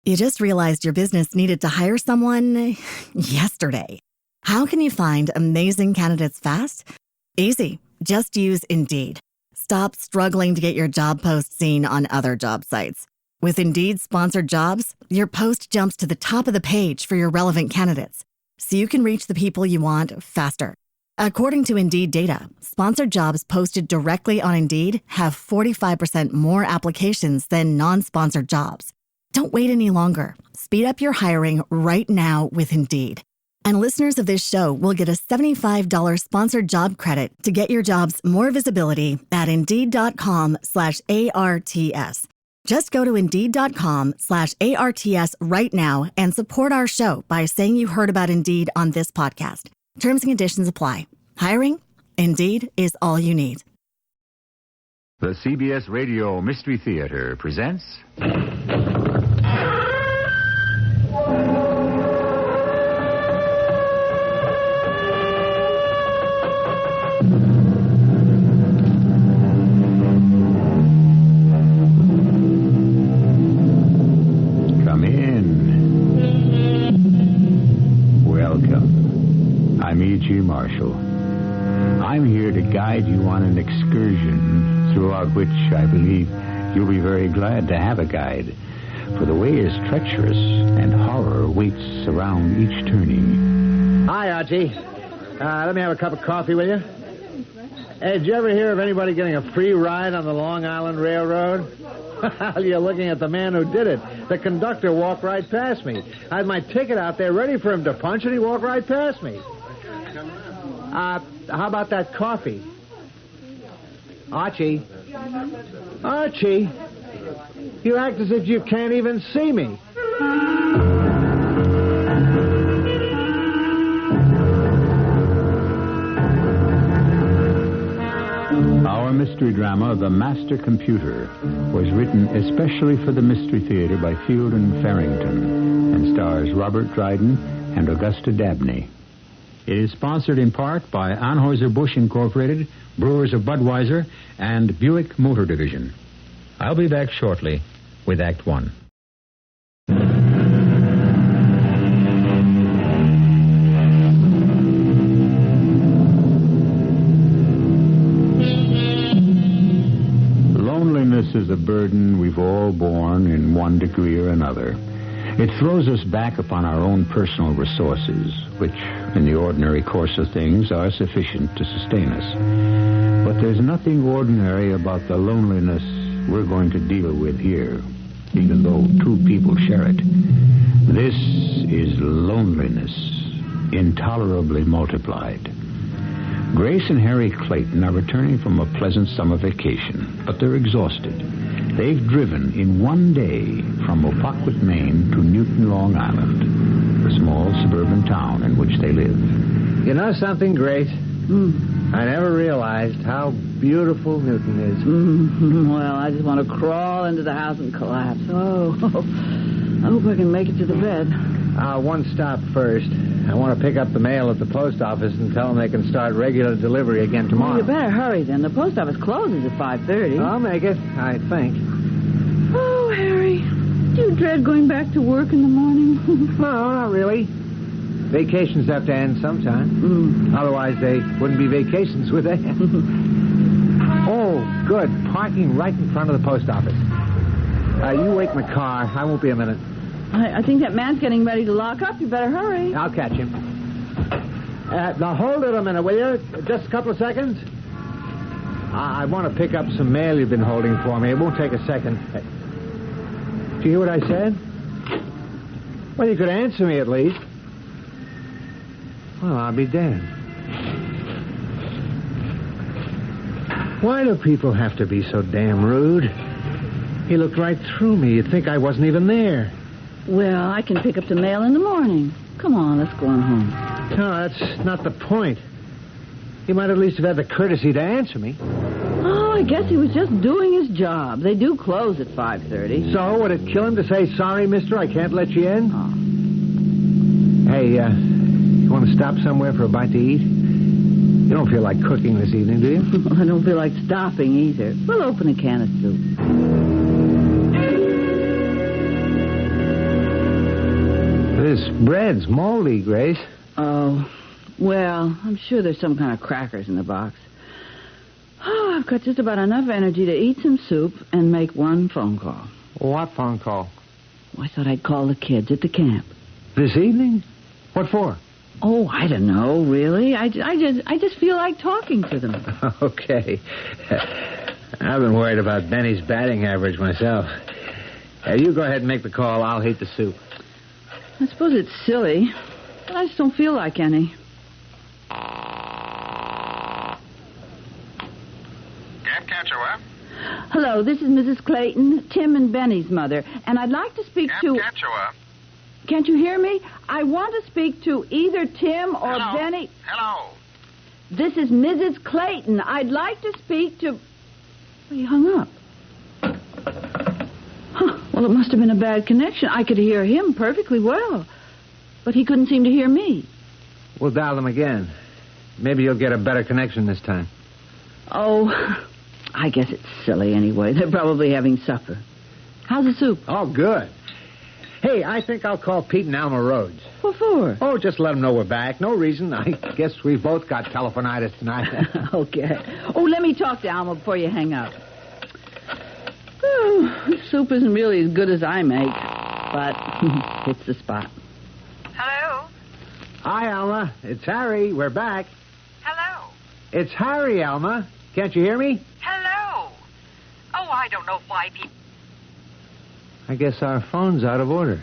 You just realized your business needed to hire someone yesterday. How can you find amazing candidates fast? Easy. Just use Indeed. Stop struggling to get your job post seen on other job sites. With Indeed sponsored jobs, your post jumps to the top of the page for your relevant candidates, so you can reach the people you want faster. According to Indeed data, sponsored jobs posted directly on Indeed have 45% more applications than non-sponsored jobs. Don't wait any longer. Speed up your hiring right now with Indeed. And listeners of this show will get a $75 sponsored job credit to get your jobs more visibility at Indeed.com/ARTS. Just go to Indeed.com/ARTS right now and support our show by saying you heard about Indeed on this podcast. Terms and conditions apply. Hiring? Indeed is all you need. The CBS Radio Mystery Theater presents... Come in. Welcome. I'm E.G. Marshall. I'm here to guide you on an excursion throughout which I believe you'll be very glad to have a guide. For the way is treacherous and horror waits around each turning. Hi, Archie. Let me have a cup of coffee, will you? Hey, did you ever hear of anybody getting a free ride on the Long Island Railroad? Well, you're looking at the man who did it. The conductor walked right past me. I had my ticket out there ready for him to punch, and he walked right past me. How about that coffee? Archie? Archie? You act as if you can't even see me. Our mystery drama, The Master Computer, was written especially for the Mystery Theater by Field and Farrington and stars Robert Dryden and Augusta Dabney. It is sponsored in part by Anheuser-Busch Incorporated, Brewers of Budweiser, and Buick Motor Division. I'll be back shortly with Act One. Loneliness is a burden we've all borne in one degree or another. It throws us back upon our own personal resources, which, in the ordinary course of things, are sufficient to sustain us. But there's nothing ordinary about the loneliness we're going to deal with here, even though two people share it. This is loneliness, intolerably multiplied. Grace and Harry Clayton are returning from a pleasant summer vacation, but they're exhausted. They've driven in one day from Opequot, Maine to Newton, Long Island, the small suburban town in which they live. You know something, Grace? I never realized how beautiful Newton is. Well, I just want to crawl into the house and collapse. Oh, I hope I can make it to the bed. One stop first. I want to pick up the mail at the post office and tell them they can start regular delivery again tomorrow. Well, you better hurry then. The post office closes at 5:30. I'll make it, I think. Oh, Harry, do you dread going back to work in the morning? No, not really. Vacations have to end sometime. Otherwise, they wouldn't be vacations, would they? Oh, good. Parking right in front of the post office. You wait in the car. I won't be a minute. I think that man's getting ready to lock up. You better hurry. I'll catch him. Now, hold it a minute, will you? Just a couple of seconds. I want to pick up some mail you've been holding for me. It won't take a second. Did you hear what I said? Well, you could answer me at least. Well, I'll be damned. Why do people have to be so damn rude? He looked right through me. You'd think I wasn't even there. Well, I can pick up the mail in the morning. Come on, let's go on home. No, that's not the point. He might at least have had the courtesy to answer me. Oh, I guess he was just doing his job. They do close at 5:30. So, would it kill him to say, sorry, mister, I can't let you in? Oh. Hey, you want to stop somewhere for a bite to eat? You don't feel like cooking this evening, do you? I don't feel like stopping either. We'll open a can of soup. This bread's moldy, Grace. Oh, well, I'm sure there's some kind of crackers in the box. Oh, I've got just about enough energy to eat some soup and make one phone call. What phone call? Oh, I thought I'd call the kids at the camp. This evening? What for? Oh, I don't know, really. I just feel like talking to them. Okay. I've been worried about Benny's batting average myself. You go ahead and make the call. I'll heat the soup. I suppose it's silly, but I just don't feel like any. Camp Catchawa? Hello, this is Mrs. Clayton, Tim and Benny's mother, and I'd like to speak Camp to... Catchawa? Can't you hear me? I want to speak to either Tim or Hello? Benny. Hello? This is Mrs. Clayton. I'd like to speak to... He hung up. Huh. Well, it must have been a bad connection. I could hear him perfectly well, but he couldn't seem to hear me. We'll dial them again. Maybe you'll get a better connection this time. Oh, I guess it's silly anyway. They're probably having supper. How's the soup? Oh, good. Hey, I think I'll call Pete and Alma Rhodes. What for? Oh, just let them know we're back. No reason. I guess we've both got telephonitis tonight. Okay. Oh, let me talk to Alma before you hang up. Oh, this soup isn't really as good as I make, but it's the spot. Hello? Hi, Alma. It's Harry. We're back. Hello? It's Harry, Alma. Can't you hear me? Hello? Oh, I don't know why people... I guess our phone's out of order.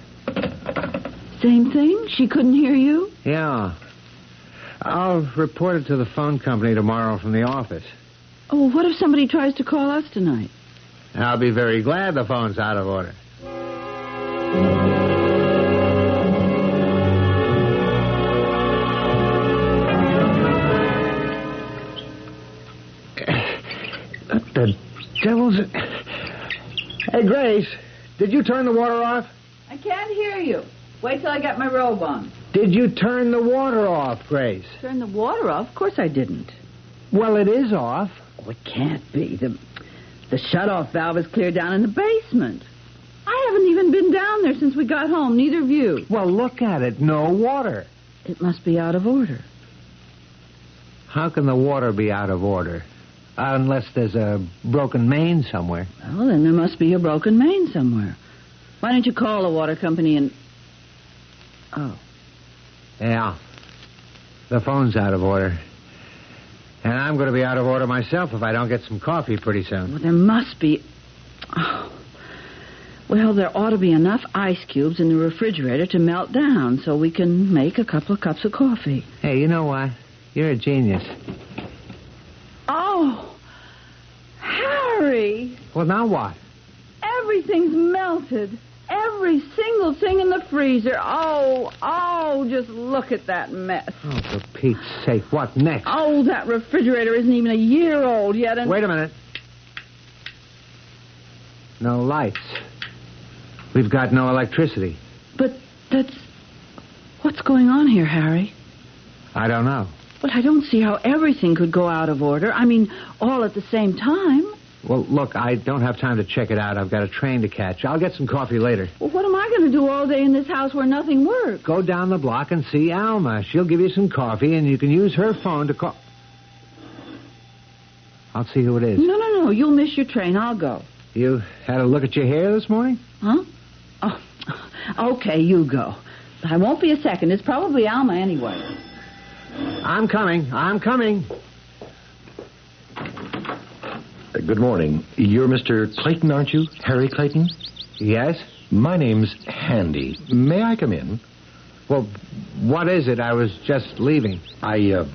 Same thing? She couldn't hear you? Yeah. I'll report it to the phone company tomorrow from the office. Oh, what if somebody tries to call us tonight? I'll be very glad the phone's out of order. What the devil's... Hey, Grace, did you turn the water off? I can't hear you. Wait till I get my robe on. Did you turn the water off, Grace? Turn the water off? Of course I didn't. Well, it is off. Oh, it can't be. The shut-off valve is clear down in the basement. I haven't even been down there since we got home, neither of you. Well, look at it. No water. It must be out of order. How can the water be out of order? Unless there's a broken main somewhere. Well, then there must be a broken main somewhere. Why don't you call the water company and... Oh. Yeah. The phone's out of order. And I'm going to be out of order myself if I don't get some coffee pretty soon. Well, there must be... Oh. Well, there ought to be enough ice cubes in the refrigerator to melt down so we can make a couple of cups of coffee. Hey, you know what? You're a genius. Oh, Harry. Well, now what? Everything's melted. Every single thing in the freezer. Oh, just look at that mess. Oh, for Pete's sake, what next? Oh, that refrigerator isn't even a year old yet. And... Wait a minute. No lights. We've got no electricity. But that's... What's going on here, Harry? I don't know. Well, I don't see how everything could go out of order. I mean, all at the same time. Well, look, I don't have time to check it out. I've got a train to catch. I'll get some coffee later. Well, what am I going to do all day in this house where nothing works? Go down the block and see Alma. She'll give you some coffee, and you can use her phone to call... I'll see who it is. No. You'll miss your train. I'll go. You had a look at your hair this morning? Huh? Oh, okay, you go. I won't be a second. It's probably Alma anyway. I'm coming. Good morning. You're Mr. Clayton, aren't you? Harry Clayton? Yes? My name's Handy. May I come in? Well, what is it? I was just leaving. I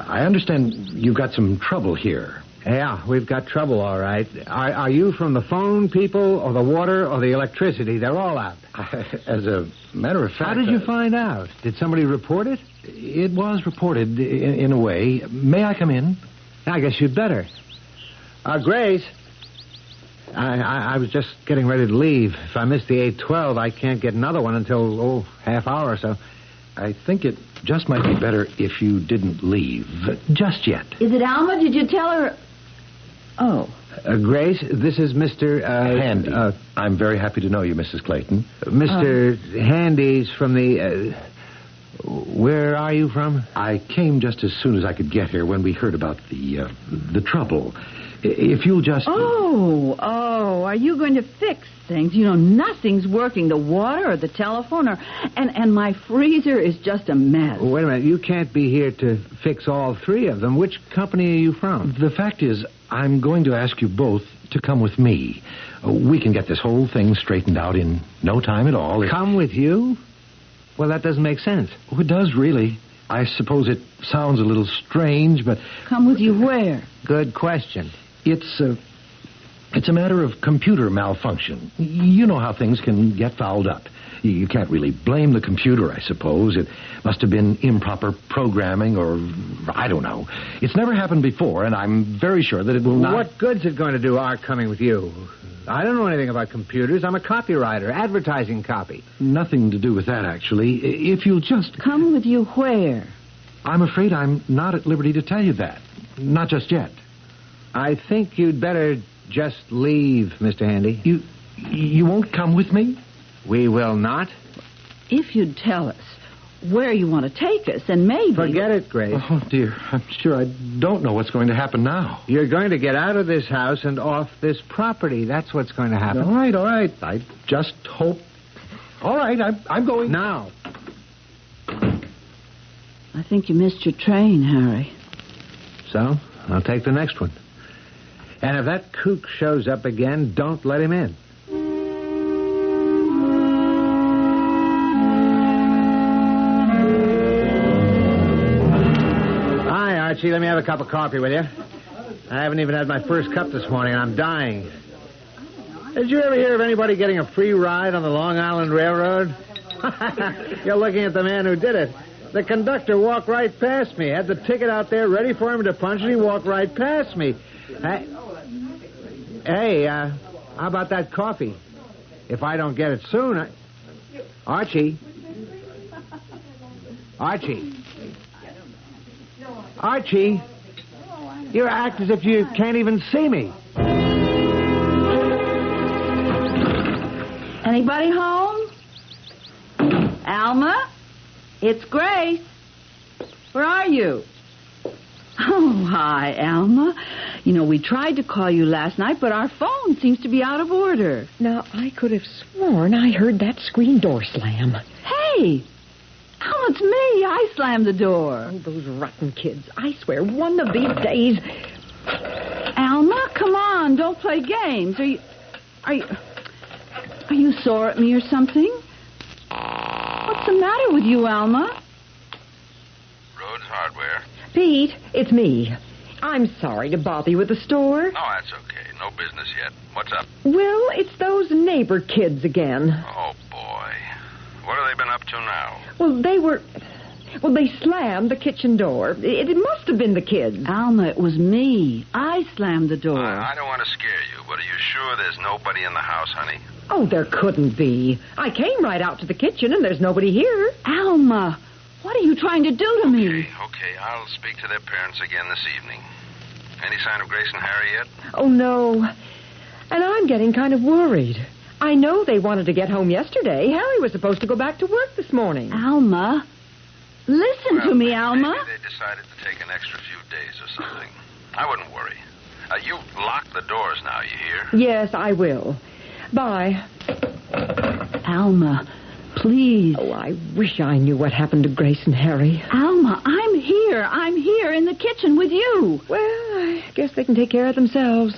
understand you've got some trouble here. Yeah, we've got trouble, all right. Are you from the phone people or the water or the electricity? They're all out. As a matter of fact... How did you find out? Did somebody report it? It was reported in a way. May I come in? I guess you'd better. Grace, I was just getting ready to leave. If I miss the 8:12, I can't get another one until, half hour or so. I think it just might be better if you didn't leave just yet. Is it Alma? Did you tell her... Oh. Grace, this is Mr. Handy. I'm very happy to know you, Mrs. Clayton. Mr. Handy's from the... where are you from? I came just as soon as I could get here when we heard about the trouble. If you'll just... Oh, are you going to fix things? You know, nothing's working. The water or the telephone and my freezer is just a mess. Wait a minute. You can't be here to fix all three of them. Which company are you from? The fact is, I'm going to ask you both to come with me. We can get this whole thing straightened out in no time at all. Come with you? Well, that doesn't make sense. Oh, it does, really. I suppose it sounds a little strange, but... Come with you where? Good question. It's a matter of computer malfunction. You know how things can get fouled up. You can't really blame the computer, I suppose. It must have been improper programming or, I don't know. It's never happened before, and I'm very sure that it will not... What good's it going to do our coming with you? I don't know anything about computers. I'm a copywriter, advertising copy. Nothing to do with that, actually. If you'll just... Come with you where? I'm afraid I'm not at liberty to tell you that. Not just yet. I think you'd better just leave, Mr. Handy. You won't come with me? We will not. If you'd tell us where you want to take us, and maybe... Forget it, Grace. Oh, dear. I'm sure I don't know what's going to happen now. You're going to get out of this house and off this property. That's what's going to happen. All right. I just hope... All right, I'm going... Now. I think you missed your train, Harry. So, I'll take the next one. And if that kook shows up again, don't let him in. Hi, Archie. Let me have a cup of coffee with you. I haven't even had my first cup this morning, and I'm dying. Did you ever hear of anybody getting a free ride on the Long Island Railroad? You're looking at the man who did it. The conductor walked right past me. Had the ticket out there ready for him to punch, and he walked right past me. Hey, how about that coffee? If I don't get it soon, Archie. You act as if you can't even see me. Anybody home? Alma? It's Grace. Where are you? Oh, hi, Alma. You know, we tried to call you last night, but our phone seems to be out of order. Now, I could have sworn I heard that screen door slam. Hey! Alma, it's me. I slammed the door. Oh, those rotten kids. I swear, one of these days... Alma, come on. Don't play games. Are you sore at me or something? What's the matter with you, Alma? Rhodes Hardware. Pete, it's me. I'm sorry to bother you with the store. No, that's okay. No business yet. What's up? Well, it's those neighbor kids again. Oh, boy. What have they been up to now? Well, they slammed the kitchen door. It must have been the kids. Alma, it was me. I slammed the door. I don't want to scare you, but are you sure there's nobody in the house, honey? Oh, there couldn't be. I came right out to the kitchen, and there's nobody here. Alma, what are you trying to do to me? Okay. I'll speak to their parents again this evening. Any sign of Grace and Harry yet? Oh, no. And I'm getting kind of worried. I know they wanted to get home yesterday. Harry was supposed to go back to work this morning. Alma, listen to me, Alma. Maybe they decided to take an extra few days or something. I wouldn't worry. You lock the doors now, you hear? Yes, I will. Bye. Alma, please. Oh, I wish I knew what happened to Grace and Harry. Alma, I'm here. I'm here in the kitchen with you. Well, I guess they can take care of themselves.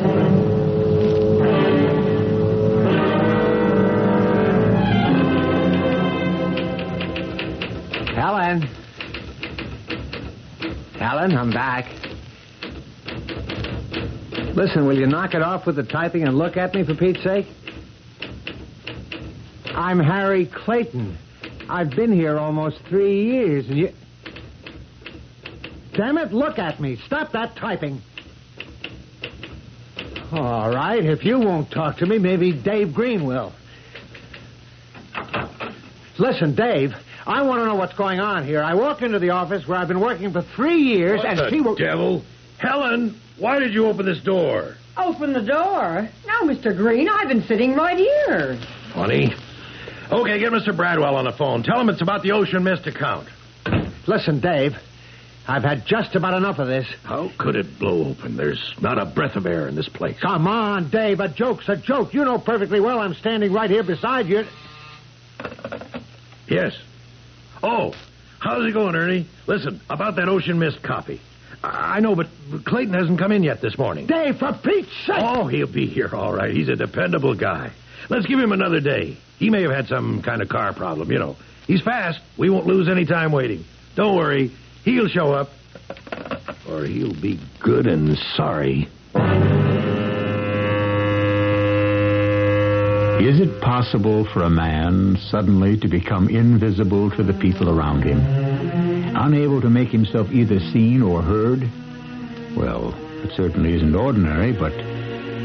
Helen, I'm back. Listen, will you knock it off with the typing and look at me, for Pete's sake? I'm Harry Clayton. I've been here almost 3 years, and you... Damn it, look at me. Stop that typing. All right, if you won't talk to me, maybe Dave Green will. Listen, Dave, I want to know what's going on here. I walk into the office where I've been working for 3 years, What and the she will... devil? Helen, why did you open this door? Open the door. Now, Mr. Green, I've been sitting right here. Funny. Okay, get Mr. Bradwell on the phone. Tell him it's about the Ocean Mist account. Listen, Dave, I've had just about enough of this. How could it blow open? There's not a breath of air in this place. Come on, Dave, a joke's a joke. You know perfectly well I'm standing right here beside you. Yes. Oh, how's it going, Ernie? Listen, about that Ocean Mist copy. I know, but Clayton hasn't come in yet this morning. Dave, for Pete's sake! Oh, he'll be here, all right. He's a dependable guy. Let's give him another day. He may have had some kind of car problem, you know. He's fast. We won't lose any time waiting. Don't worry. He'll show up. Or he'll be good and sorry. Is it possible for a man suddenly to become invisible to the people around him? Unable to make himself either seen or heard? Well, it certainly isn't ordinary, but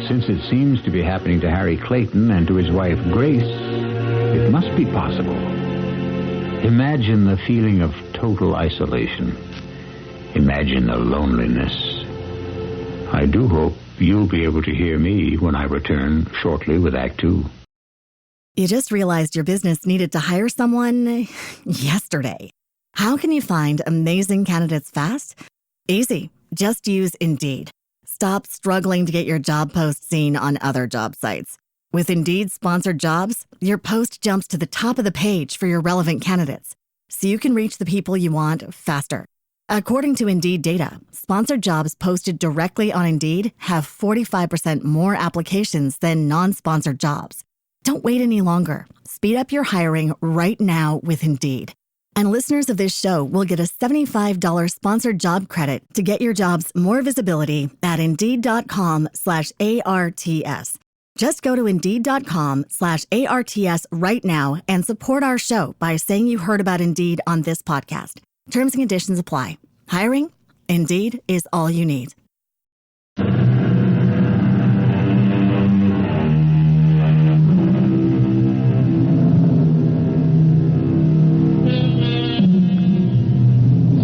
since it seems to be happening to Harry Clayton and to his wife Grace, it must be possible. Imagine the feeling of total isolation. Imagine the loneliness. I do hope you'll be able to hear me when I return shortly with Act 2. You just realized your business needed to hire someone yesterday. How can you find amazing candidates fast? Easy. Just use Indeed. Stop struggling to get your job post seen on other job sites. With Indeed sponsored jobs, your post jumps to the top of the page for your relevant candidates, so you can reach the people you want faster. According to Indeed data, sponsored jobs posted directly on Indeed have 45% more applications than non-sponsored jobs. Don't wait any longer. Speed up your hiring right now with Indeed. And listeners of this show will get a $75 sponsored job credit to get your jobs more visibility at Indeed.com/ARTS. Just go to Indeed.com/ARTS right now and support our show by saying you heard about Indeed on this podcast. Terms and conditions apply. Hiring? Indeed is all you need.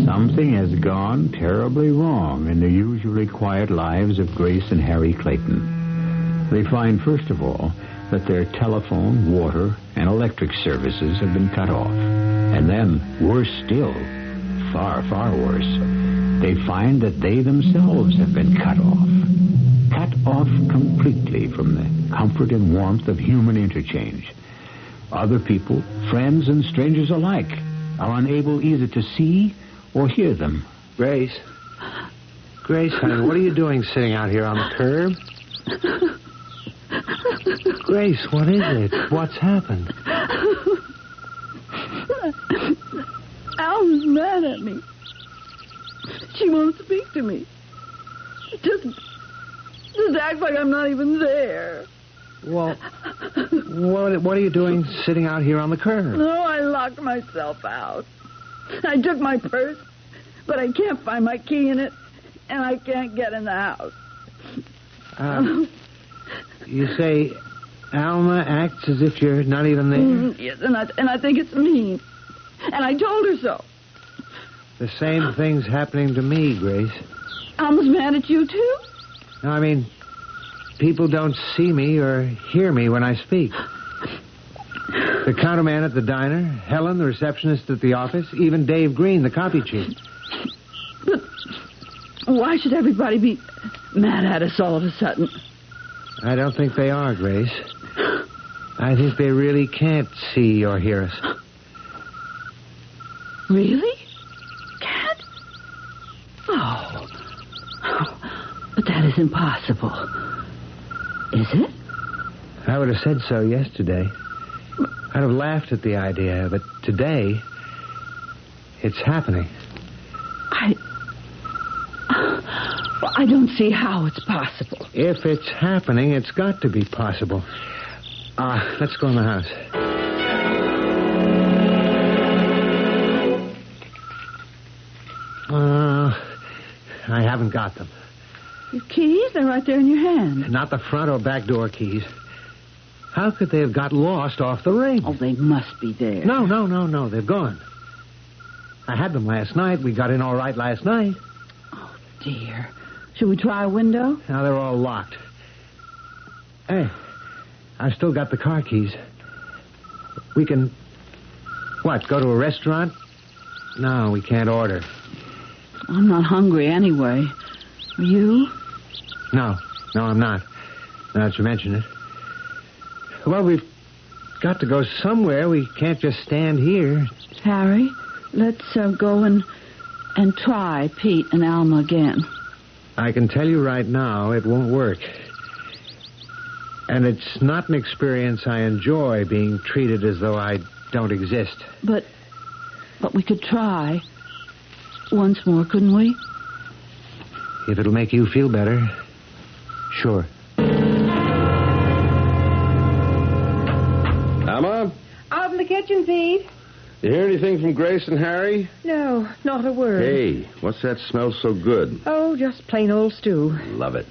Something has gone terribly wrong in the usually quiet lives of Grace and Harry Clayton. They find, first of all, that their telephone, water, and electric services have been cut off. And then, worse still, far, far worse, they find that they themselves have been cut off. Cut off completely from the comfort and warmth of human interchange. Other people, friends and strangers alike, are unable either to see or hear them. Grace, honey, what are you doing sitting out here on the curb? Grace, what is it? What's happened? Alma's mad at me. She won't speak to me. Just act like I'm not even there. Well, what are you doing sitting out here on the curb? No, I locked myself out. I took my purse, but I can't find my key in it, and I can't get in the house. You say Alma acts as if you're not even there? Yes, and I think it's mean. And I told her so. The same thing's happening to me, Grace. Alma's mad at you, too? No, I mean, people don't see me or hear me when I speak. The counterman at the diner, Helen, the receptionist at the office, even Dave Green, the copy chief. But why should everybody be mad at us all of a sudden? I don't think they are, Grace. I think they really can't see or hear us. Really? Can't? Oh. But that is impossible. Is it? I would have said so yesterday. I'd have laughed at the idea, but today, it's happening. I don't see how it's possible. If it's happening, it's got to be possible. Let's go in the house. I haven't got them. Your keys? They're right there in your hand. Not the front or back door keys. How could they have got lost off the ring? Oh, they must be there. No. They're gone. I had them last night. We got in all right last night. Oh, dear. Should we try a window? Now they're all locked. Hey, I've still got the car keys. We can... What, go to a restaurant? No, we can't order. I'm not hungry anyway. Are you? No, I'm not. Now that you mention it. Well, we've got to go somewhere. We can't just stand here. Harry, let's go and try Pete and Alma again. I can tell you right now, it won't work. And it's not an experience I enjoy, being treated as though I don't exist. But we could try once more, couldn't we? If it'll make you feel better, sure. Alma, Out in the kitchen, Pete. you hear anything from Grace and Harry? No, not a word. Hey, what's that smell so good? Oh, just plain old stew. Love it.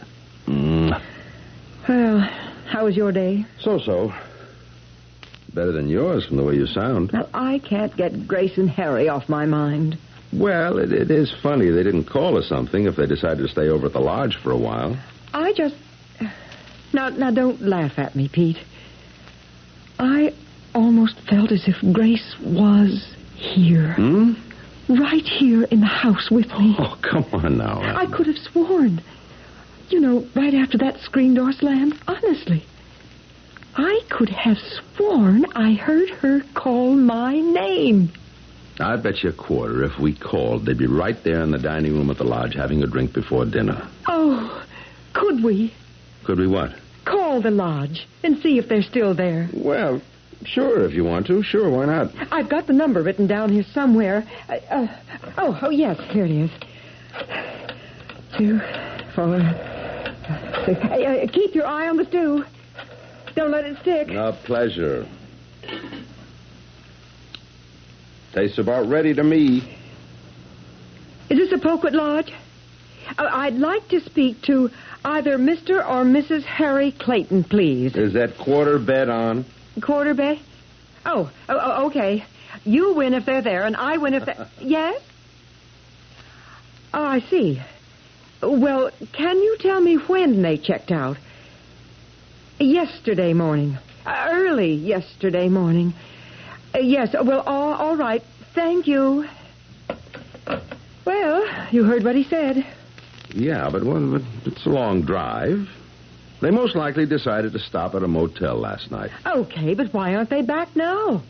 Well, how was your day? So. Better than yours from the way you sound. Well, I can't get Grace and Harry off my mind. Well, it is funny they didn't call or something if they decided to stay over at the lodge for a while. I just... Now, don't laugh at me, Pete. I almost felt as if Grace was here. Right here in the house with me. Oh, come on now. I could have sworn. You know, right after that screen door slammed. Honestly. I could have sworn I heard her call my name. I bet you a quarter if we called, they'd be right there in the dining room at the lodge having a drink before dinner. Oh, could we? Could we what? Call the lodge and see if they're still there. Well, sure, if you want to. Sure, why not? I've got the number written down here somewhere. Oh, yes, here it is. 2, 4, 6. Keep your eye on the stew. Don't let it stick. A pleasure. Tastes about ready to me. Is this a Poquet Lodge? I'd like to speak to either Mr. or Mrs. Harry Clayton, please. Is that quarter bet on? Quarter bay? Oh, okay. You win if they're there, and I win if they... Yes? Oh, I see. Well, can you tell me when they checked out? Yesterday morning. Early yesterday morning. Yes, well, all right. Thank you. Well, you heard what he said. Yeah, but it's a long drive. They most likely decided to stop at a motel last night. Okay, but why aren't they back now?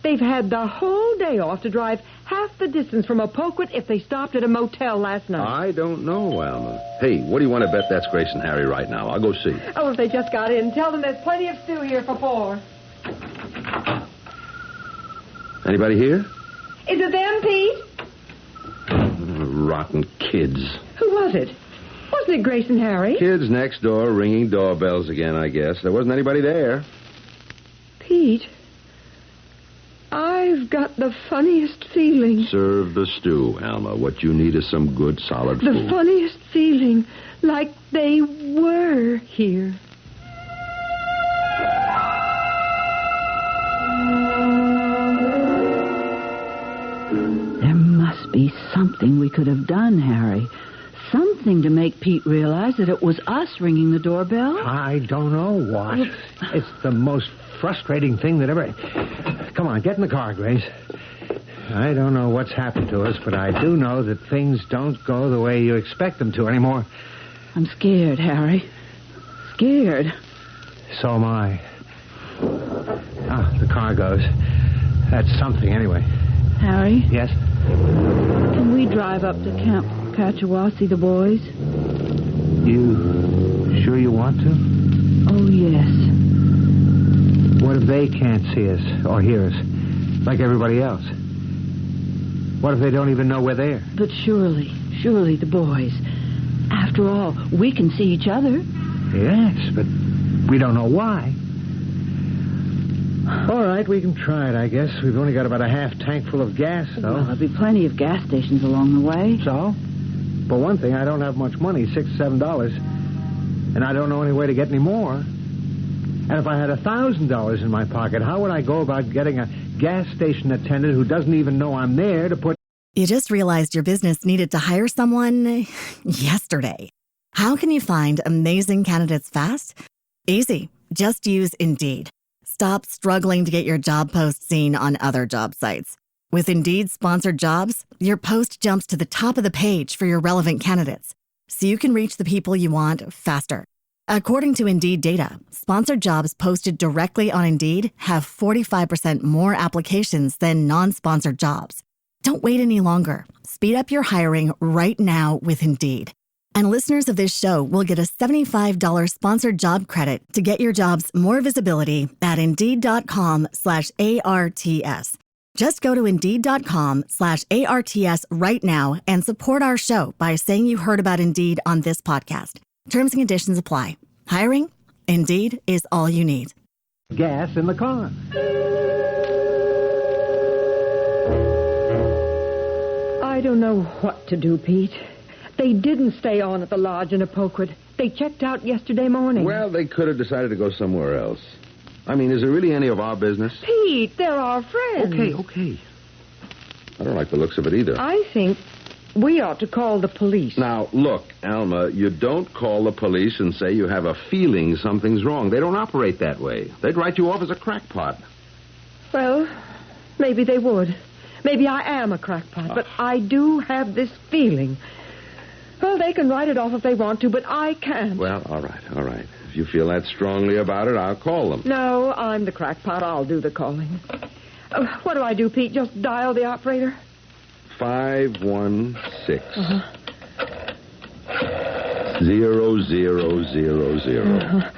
They've had the whole day off to drive half the distance from Poquet if they stopped at a motel last night. I don't know, Alma. Hey, what do you want to bet that's Grace and Harry right now? I'll go see. Oh, if they just got in, tell them there's plenty of stew here for 4. Anybody here? Is it them, Pete? Rotten kids. Who was it? Wasn't it Grace and Harry? Kids next door ringing doorbells again, I guess. There wasn't anybody there. Pete, I've got the funniest feeling. Serve the stew, Alma. What you need is some good, solid food. The funniest feeling, like they were here. There must be something we could have done, Harry. Something to make Pete realize that it was us ringing the doorbell. I don't know what. It's the most frustrating thing that ever... Come on, get in the car, Grace. I don't know what's happened to us, but I do know that things don't go the way you expect them to anymore. I'm scared, Harry. Scared. So am I. Ah, the car goes. That's something, anyway. Harry? Yes? Can we drive up to Camp Patchawa, see the boys? You sure you want to? Oh, yes. What if they can't see us or hear us, like everybody else? What if they don't even know we're there? But surely the boys. After all, we can see each other. Yes, but we don't know why. All right, we can try it, I guess. We've only got about a half tank full of gas, though. Well, there'll be plenty of gas stations along the way. So? For one thing, I don't have much money, $6 or $7. And I don't know any way to get any more. And if I had $1,000 in my pocket, how would I go about getting a gas station attendant who doesn't even know I'm there to put... You just realized your business needed to hire someone yesterday. How can you find amazing candidates fast? Easy. Just use Indeed. Stop struggling to get your job post seen on other job sites. With Indeed sponsored jobs, your post jumps to the top of the page for your relevant candidates, so you can reach the people you want faster. According to Indeed data, sponsored jobs posted directly on Indeed have 45% more applications than non-sponsored jobs. Don't wait any longer. Speed up your hiring right now with Indeed. And listeners of this show will get a $75 sponsored job credit to get your jobs more visibility at Indeed.com/ARTS. Just go to Indeed.com/ARTS right now and support our show by saying you heard about Indeed on this podcast. Terms and conditions apply. Hiring? Indeed is all you need. Gas in the car. I don't know what to do, Pete. They didn't stay on at the lodge in Apoquet. They checked out yesterday morning. Well, they could have decided to go somewhere else. I mean, is it really any of our business? Pete, they're our friends. Okay. I don't like the looks of it either. I think we ought to call the police. Now, look, Alma, you don't call the police and say you have a feeling something's wrong. They don't operate that way. They'd write you off as a crackpot. Well, maybe they would. Maybe I am a crackpot, but I do have this feeling. Well, they can write it off if they want to, but I can't. Well, all right. If you feel that strongly about it, I'll call them. No, I'm the crackpot. I'll do the calling. What do I do, Pete? Just dial the operator? 516 0000.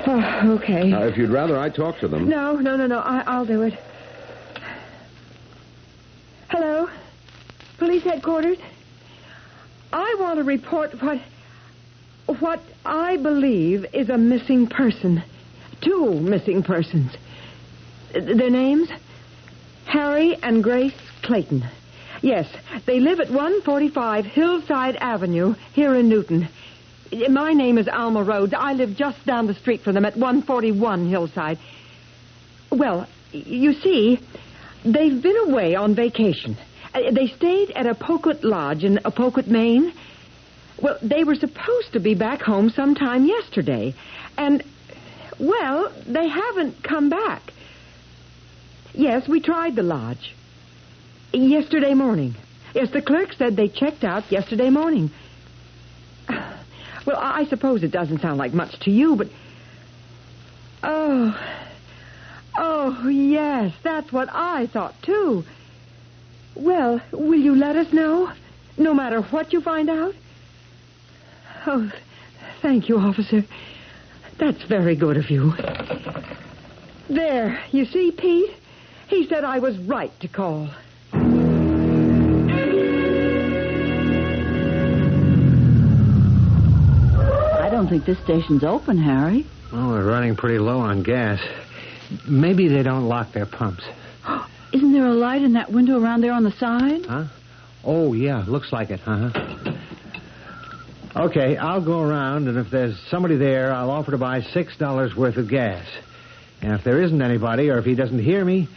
Oh, okay. Now, if you'd rather I talk to them. No. I'll do it. Hello? Police headquarters? I want to report what I believe is a missing person. 2 missing persons. Their names? Harry and Grace Clayton. Yes, they live at 145 Hillside Avenue here in Newton. My name is Alma Rhodes. I live just down the street from them at 141 Hillside. Well, you see, they've been away on vacation. They stayed at Apoquet Lodge in Apoquet, Maine. Well, they were supposed to be back home sometime yesterday. And, well, they haven't come back. Yes, we tried the lodge. Yesterday morning. Yes, the clerk said they checked out yesterday morning. Well, I suppose it doesn't sound like much to you, but... Oh, yes, that's what I thought, too. Well, will you let us know, no matter what you find out? Oh, thank you, officer. That's very good of you. There, you see, Pete? He said I was right to call. I don't think this station's open, Harry. Well, we're running pretty low on gas. Maybe they don't lock their pumps. Isn't there a light in that window around there on the side? Huh? Oh, yeah, looks like it, Okay, I'll go around, and if there's somebody there, I'll offer to buy $6 worth of gas. And if there isn't anybody, or if he doesn't hear me,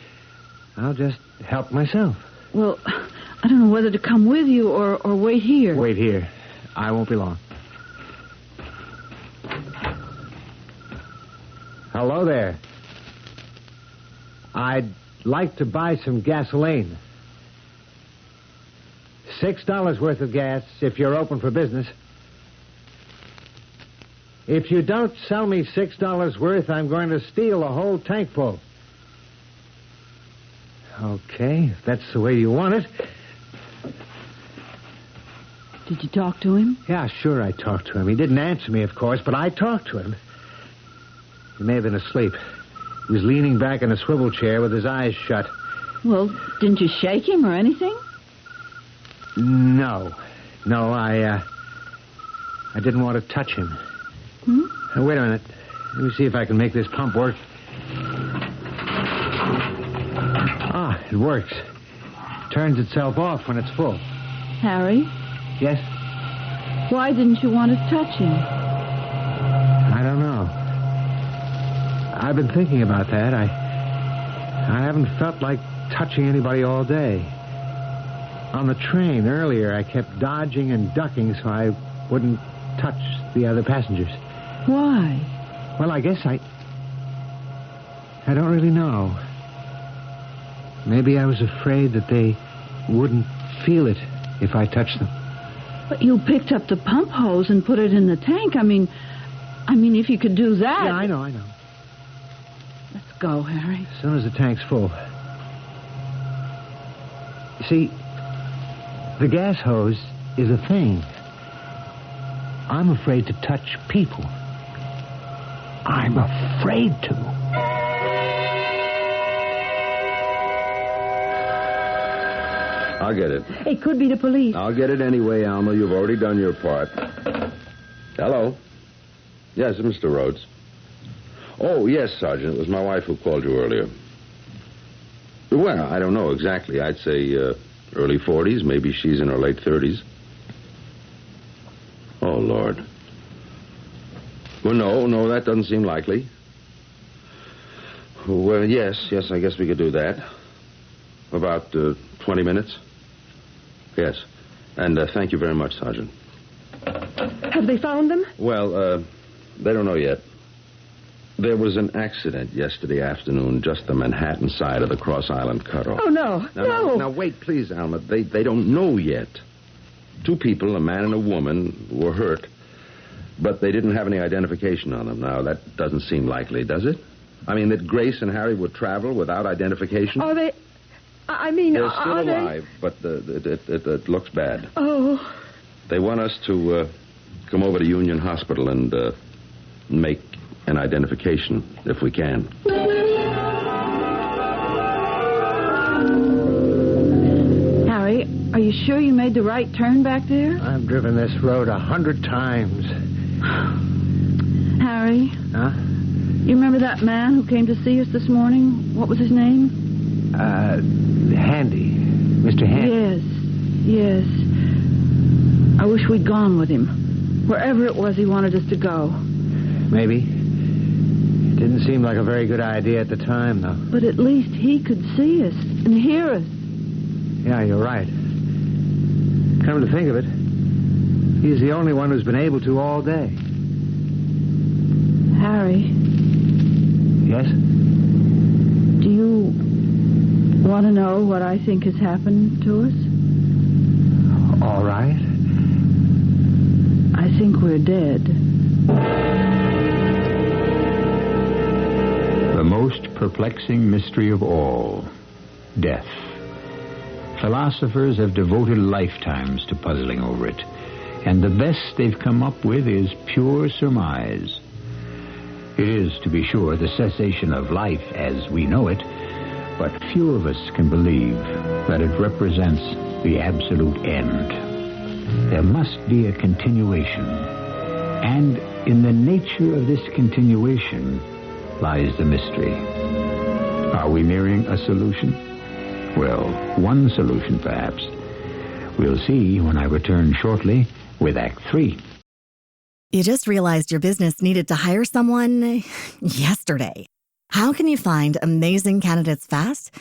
I'll just help myself. Well, I don't know whether to come with you or wait here. Wait here. I won't be long. Hello there. I'd like to buy some gasoline. $6 worth of gas if you're open for business. If you don't sell me $6 worth, I'm going to steal a whole tank full. Okay, if that's the way you want it. Did you talk to him? Yeah, sure I talked to him. He didn't answer me, of course, but I talked to him. He may have been asleep. He was leaning back in a swivel chair with his eyes shut. Well, didn't you shake him or anything? No, I didn't want to touch him. Wait a minute. Let me see if I can make this pump work. Ah, it works. Turns itself off when it's full. Harry? Yes? Why didn't you want to touch him? I don't know. I've been thinking about that. I haven't felt like touching anybody all day. On the train earlier, I kept dodging and ducking so I wouldn't touch the other passengers. Why? Well, I guess I don't really know. Maybe I was afraid that they wouldn't feel it if I touched them. But you picked up the pump hose and put it in the tank. I mean, if you could do that... Yeah, I know. Let's go, Harry. As soon as the tank's full. You see, the gas hose is a thing. I'm afraid to touch people. I'm afraid to. I'll get it. It could be the police. I'll get it anyway, Alma. You've already done your part. Hello? Yes, Mr. Rhodes. Oh, yes, Sergeant. It was my wife who called you earlier. Well, I don't know exactly. I'd say early 40s. Maybe she's in her late 30s. Oh, Lord. Well, no, that doesn't seem likely. Well, yes, I guess we could do that. About 20 minutes? Yes. And thank you very much, Sergeant. Have they found them? Well, they don't know yet. There was an accident yesterday afternoon, just the Manhattan side of the Cross Island cutoff. Oh, no. Now, wait, please, Alma. They don't know yet. 2 people, a man and a woman, were hurt, but they didn't have any identification on them. Now, that doesn't seem likely, does it? I mean, that Grace and Harry would travel without identification? Are they... I mean, They're still are alive, but it looks bad. Oh. They want us to come over to Union Hospital and make an identification, if we can. Harry, are you sure you made the right turn back there? I've driven this road 100 times. Harry? Huh? You remember that man who came to see us this morning? What was his name? Handy. Mr. Handy. Yes. I wish we'd gone with him. Wherever it was he wanted us to go. Maybe. It didn't seem like a very good idea at the time, though. But at least he could see us and hear us. Yeah, you're right. Come to think of it, he's the only one who's been able to all day. Harry, Yes? do you want to know what I think has happened to us? All right. I think we're dead. The most perplexing mystery of all, death. Philosophers have devoted lifetimes to puzzling over it, and the best they've come up with is pure surmise. It is, to be sure, the cessation of life as we know it, but few of us can believe that it represents the absolute end. There must be a continuation, and in the nature of this continuation lies the mystery. Are we nearing a solution? Well, one solution, perhaps. We'll see when I return shortly with Act 3. You just realized your business needed to hire someone yesterday. How can you find amazing candidates fast?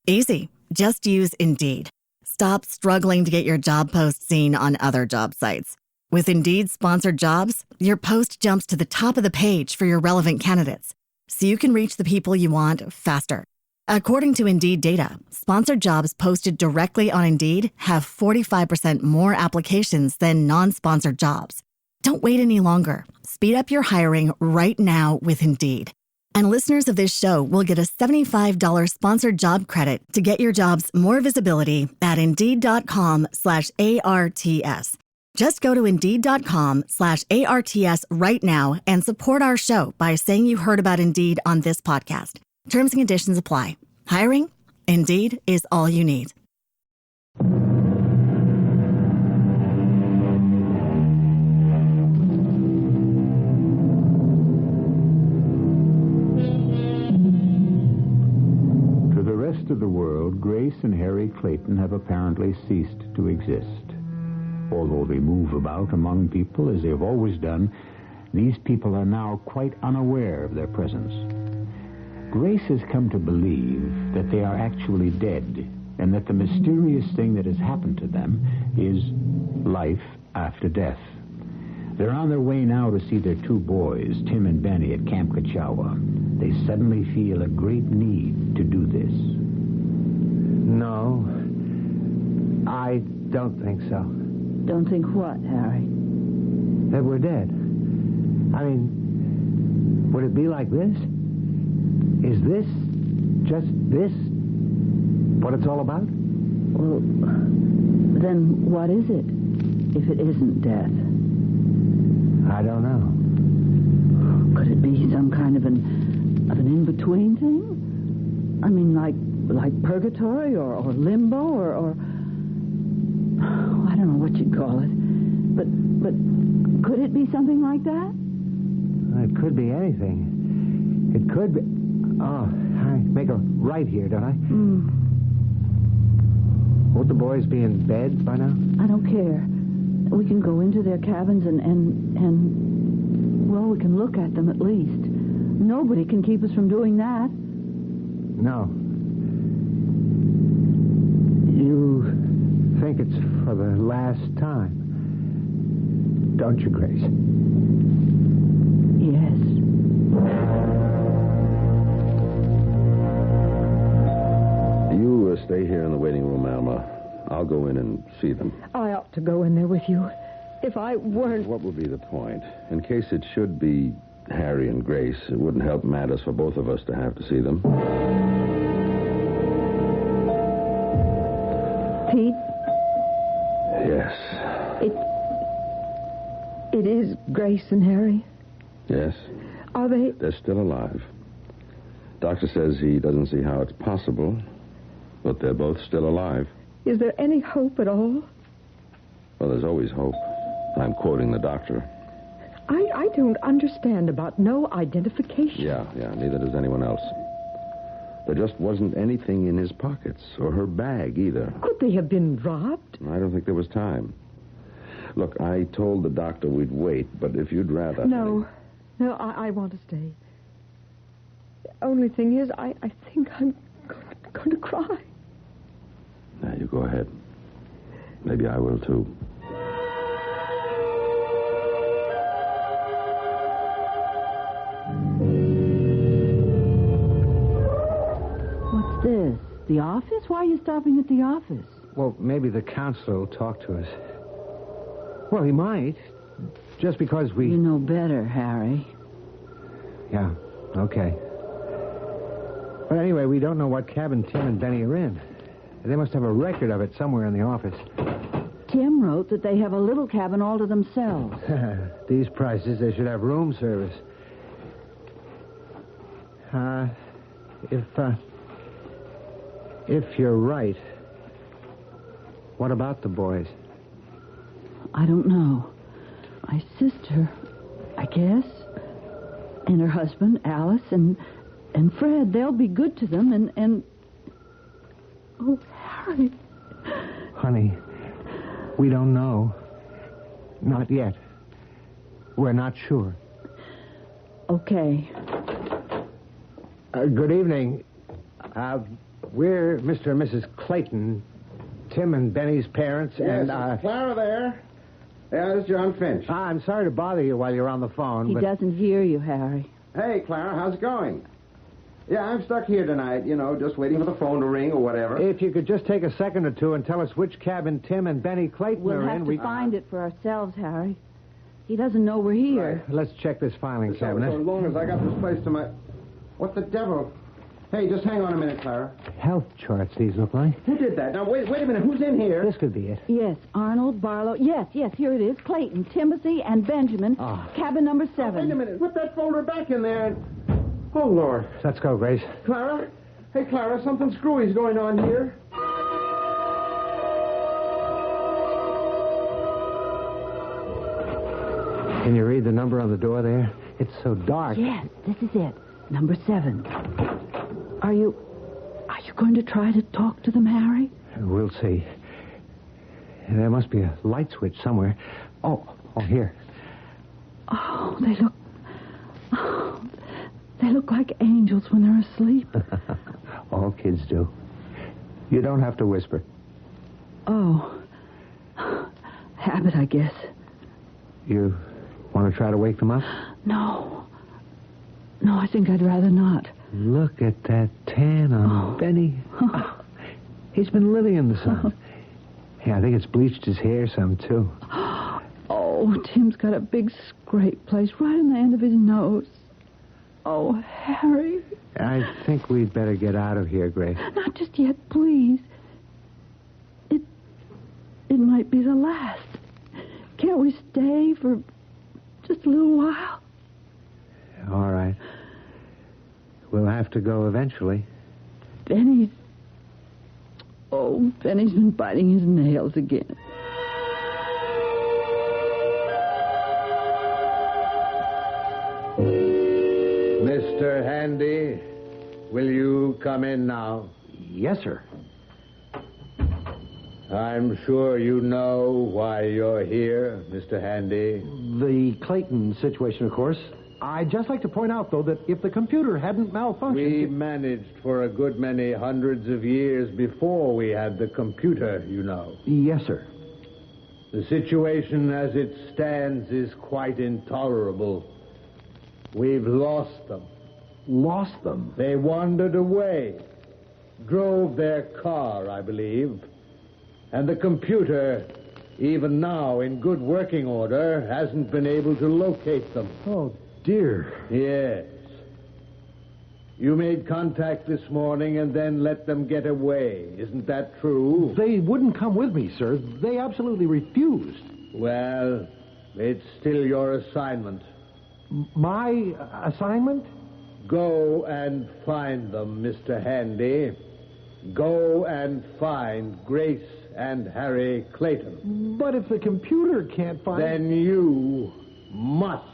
Easy. Just use Indeed. Stop struggling to get your job post seen on other job sites. With Indeed sponsored jobs, your post jumps to the top of the page for your relevant candidates, so you can reach the people you want faster. According to Indeed data, sponsored jobs posted directly on Indeed have 45% more applications than non-sponsored jobs. Don't wait any longer. Speed up your hiring right now with Indeed. And listeners of this show will get a $75 sponsored job credit to get your jobs more visibility at Indeed.com/ARTS. Just go to Indeed.com/ARTS right now and support our show by saying you heard about Indeed on this podcast. Terms and conditions apply. Hiring? Indeed is all you need. Of the world, Grace and Harry Clayton have apparently ceased to exist. Although they move about among people as they have always done, these people are now quite unaware of their presence. Grace has come to believe that they are actually dead, and that the mysterious thing that has happened to them is life after death. They're on their way now to see their two boys, Tim and Benny, at Camp Kachawa. They suddenly feel a great need to do this. No, I don't think so. Don't think what, Harry? That we're dead. I mean, would it be like this? Is this, just this, what it's all about? Well, then what is it, if it isn't death? I don't know. Could it be some kind of an in-between thing? I mean, like purgatory or limbo or I don't know what you'd call it. But could it be something like that? It could be anything. It could be... Oh, I make a right here, don't I? Won't the boys be in bed by now? I don't care. We can go into their cabins and well, we can look at them at least. Nobody can keep us from doing that. No. You think it's for the last time, don't you, Grace? Yes. You stay here in the waiting room, Alma. I'll go in and see them. I ought to go in there with you. If I weren't... What would be the point? In case it should be Harry and Grace, it wouldn't help matters for both of us to have to see them. Pete, Yes. it is Grace and Harry. Yes. Are they... They're still alive. Doctor says he doesn't see how it's possible, but they're both still alive. Is there any hope at all? Well, there's always hope. I'm quoting the doctor. I don't understand about no identification. Yeah, neither does anyone else. There just wasn't anything in his pockets, or her bag either. Could they have been robbed? I don't think there was time. Look, I told the doctor we'd wait, but if you'd rather... No, I want to stay. The only thing is, I think I'm going to cry. Now, you go ahead. Maybe I will, too. What's this? The office? Why are you stopping at the office? Well, maybe the counselor will talk to us. Well, he might. Just because we... You know better, Harry. Yeah, okay. But anyway, we don't know what cabin Tim and Benny are in. They must have a record of it somewhere in the office. Tim wrote that they have a little cabin all to themselves. These prices, they should have room service. If you're right, what about the boys? I don't know. My sister, I guess, and her husband, Alice, and Fred, they'll be good to them, and... Oh, Harry. Honey, we don't know. Not yet. We're not sure. Okay. Good evening. We're Mr. and Mrs. Clayton, Tim and Benny's parents, and... Yes, is Clara there? Yeah, this is John Finch. I'm sorry to bother you while you're on the phone, He but... doesn't hear you, Harry. Hey, Clara, how's it going? Yeah, I'm stuck here tonight, just waiting for the phone to ring or whatever. If you could just take a second or two and tell us which cabin Tim and Benny Clayton We'll are have in, to find it for ourselves, Harry. He doesn't know we're here. Right. Let's check this filing So cabinet. long as I got this place to my... What the devil? Hey, just hang on a minute, Clara. Health charts, these look like. Who did that? Now, wait a minute. Who's in here? This could be it. Yes, Arnold, Barlow. Yes, here it is. Clayton, Timothy, and Benjamin. Ah. Cabin number 7. Wait a minute. Put that folder back in there. Oh, Lord. Let's go, Grace. Clara? Hey, Clara, something screwy's going on here. Can you read the number on the door there? It's so dark. Yes, this is it. Number 7. Are you going to try to talk to them, Harry? We'll see. There must be a light switch somewhere. Oh, here. Oh, they look like angels when they're asleep. All kids do. You don't have to whisper. Oh. Habit, I guess. You Want to try to wake them up? No. No, I think I'd rather not. Look at that tan on Benny. He's been living in the sun. Yeah, I think it's bleached his hair some, too. Oh, Tim's got a big scrape place right on the end of his nose. Oh, Harry. I think we'd better get out of here, Grace. Not just yet, please. It might be the last. Can't we stay for just a little while? All right. We'll have to go eventually. Benny's been biting his nails again. Mr. Handy, will you come in now? Yes, sir. I'm sure you know why you're here, Mr. Handy. The Clayton situation, of course. I'd just like to point out, though, that if the computer hadn't malfunctioned... We managed for a good many hundreds of years before we had the computer, you know. Yes, sir. The situation as it stands is quite intolerable. We've lost them. Lost them? They wandered away. Drove their car, I believe. And the computer, even now in good working order, hasn't been able to locate them. Oh, dear. Yes. You made contact this morning and then let them get away. Isn't that true? They wouldn't come with me, sir. They absolutely refused. Well, it's still your assignment. My assignment? Go and find them, Mr. Handy. Go and find Grace and Harry Clayton. But if the computer can't find... Then you must.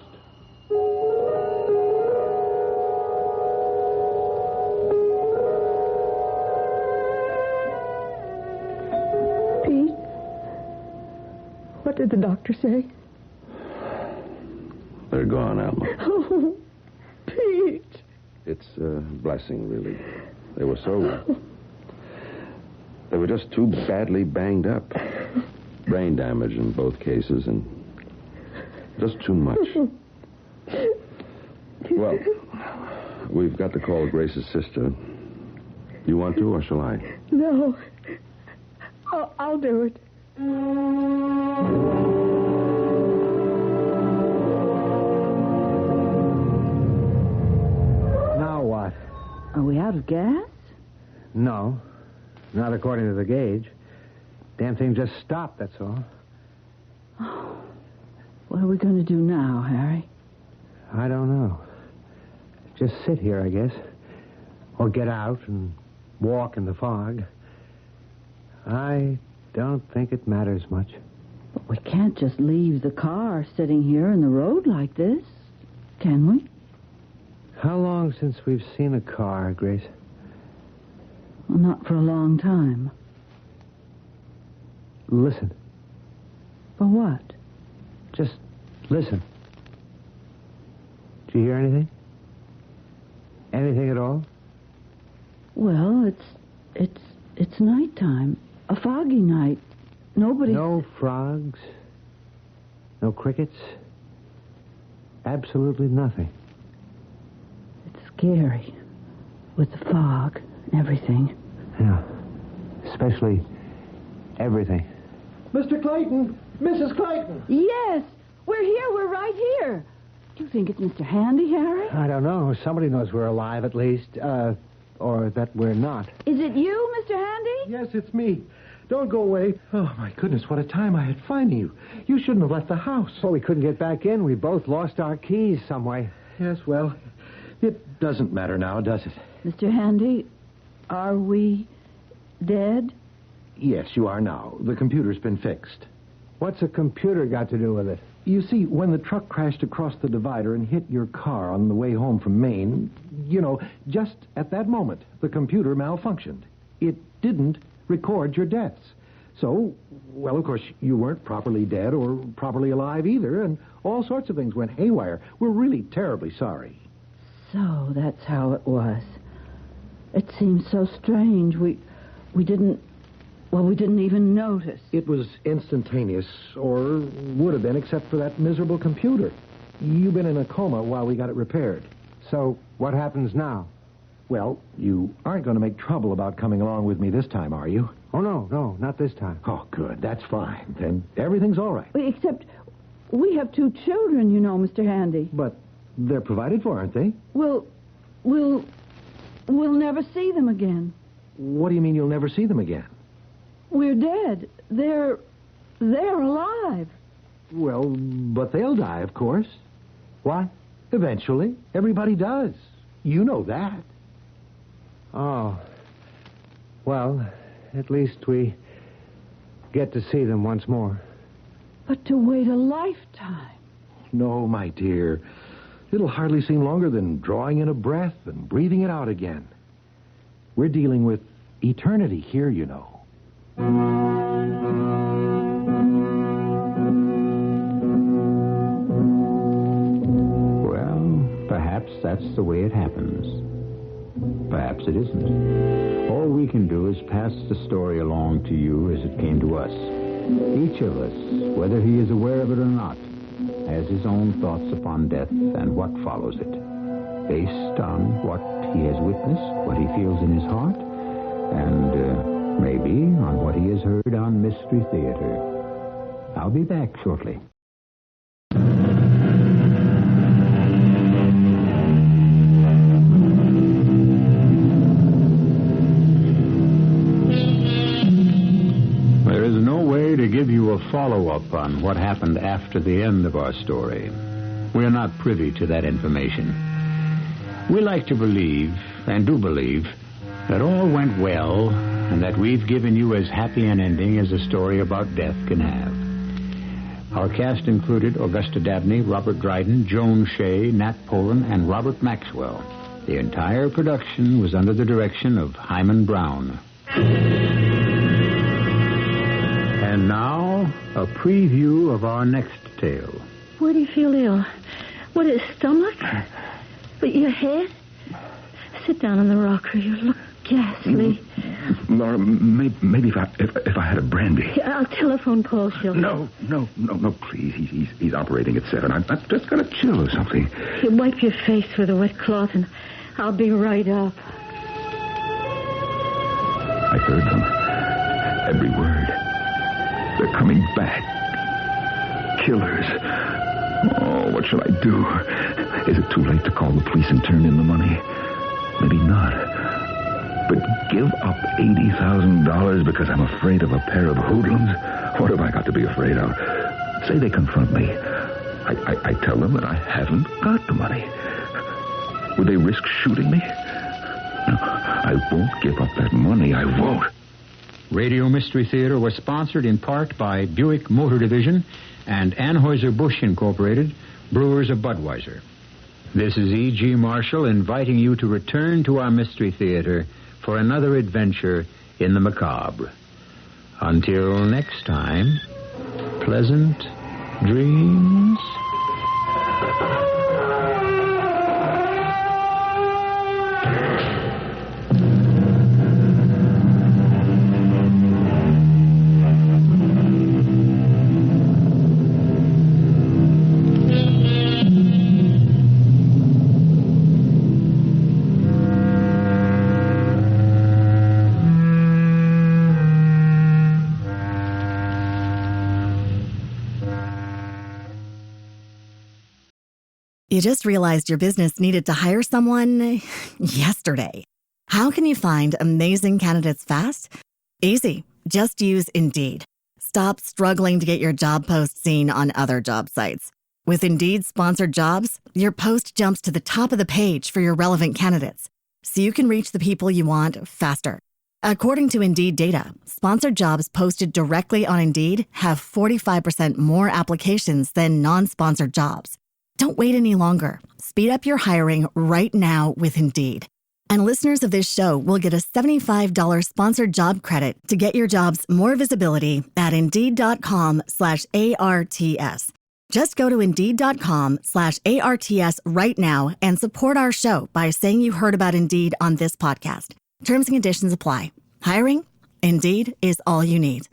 Pete, what did the doctor say? They're gone, Alma. Oh, Pete. It's a blessing, really. They were so... They were just too badly banged up. Brain damage in both cases, and just too much. Well, we've got to call Grace's sister. You want to, or shall I? No. I'll do it. Now what? Are we out of gas? No. Not according to the gauge. Damn thing just stopped, that's all. Oh, what are we going to do now, Harry? I don't know. Just sit here, I guess. Or get out and walk in the fog. I don't think it matters much. But we can't just leave the car sitting here in the road like this, can we? How long since we've seen a car, Grace? Well, not for a long time. Listen. For what? Just listen. Do you hear anything? Anything at all? Well, it's nighttime. A foggy night. Nobody... No frogs. No crickets. Absolutely nothing. It's scary. With the fog and everything. Yeah. Especially everything. Mr. Clayton! Mrs. Clayton! Yes! We're here. We're right here. Do you think it's Mr. Handy, Harry? I don't know. Somebody knows we're alive, at least. Or that we're not. Is it you, Mr. Handy? Yes, it's me. Don't go away. Oh, my goodness, what a time I had finding you. You shouldn't have left the house. Well, we couldn't get back in. We both lost our keys some way. Yes, well, it doesn't matter now, does it? Mr. Handy, are we dead? Yes, you are now. The computer's been fixed. What's a computer got to do with it? You see, when the truck crashed across the divider and hit your car on the way home from Maine, just at that moment, the computer malfunctioned. It didn't record your deaths. So, well, of course, you weren't properly dead or properly alive either, and all sorts of things went haywire. We're really terribly sorry. So that's how it was. It seems so strange. We didn't even notice. It was instantaneous, or would have been, except for that miserable computer. You've been in a coma while we got it repaired. So, what happens now? Well, you aren't going to make trouble about coming along with me this time, are you? Oh, no, not this time. Oh, good. That's fine. Then everything's all right. Except we have 2 children, you know, Mr. Handy. But they're provided for, aren't they? We'll never see them again. What do you mean you'll never see them again? We're dead. They're alive. Well, but they'll die, of course. What? Eventually. Everybody does. You know that. Oh. Well, at least we get to see them once more. But to wait a lifetime. No, my dear. It'll hardly seem longer than drawing in a breath and breathing it out again. We're dealing with eternity here, you know. Well, perhaps that's the way it happens. Perhaps it isn't. All we can do is pass the story along to you as it came to us. Each of us, whether he is aware of it or not, has his own thoughts upon death and what follows it, based on what he has witnessed, what he feels in his heart, and maybe on what he has heard on Mystery Theater. I'll be back shortly. There is no way to give you a follow-up on what happened after the end of our story. We are not privy to that information. We like to believe, and do believe, that all went well and that we've given you as happy an ending as a story about death can have. Our cast included Augusta Dabney, Robert Dryden, Joan Shea, Nat Polen, and Robert Maxwell. The entire production was under the direction of Hyman Brown. And now, a preview of our next tale. Where do you feel ill? What, his stomach? But your head? Sit down on the rocker. You look ghastly. Laura, maybe if I had a brandy. I'll telephone Paul Schultz. No, please. He's operating at 7. I've just got a chill or something. You wipe your face with a wet cloth, and I'll be right up. I heard them. Every word. They're coming back. Killers. Oh, what shall I do? Is it too late to call the police and turn in the money? Maybe not. But give up $80,000 because I'm afraid of a pair of hoodlums? What have I got to be afraid of? Say they confront me. I tell them that I haven't got the money. Would they risk shooting me? No, I won't give up that money. I won't. Radio Mystery Theater was sponsored in part by Buick Motor Division and Anheuser-Busch Incorporated, brewers of Budweiser. This is E.G. Marshall inviting you to return to our Mystery Theater for another adventure in the macabre. Until next time, pleasant dreams. You just realized your business needed to hire someone yesterday. How can you find amazing candidates fast? Easy. Just use Indeed. Stop struggling to get your job post seen on other job sites. With Indeed sponsored jobs, your post jumps to the top of the page for your relevant candidates, so you can reach the people you want faster. According to Indeed data, sponsored jobs posted directly on Indeed have 45% more applications than non-sponsored jobs. Don't wait any longer. Speed up your hiring right now with Indeed. And listeners of this show will get a $75 sponsored job credit to get your jobs more visibility at Indeed.com/ARTS. Just go to Indeed.com/ARTS right now and support our show by saying you heard about Indeed on this podcast. Terms and conditions apply. Hiring? Indeed is all you need.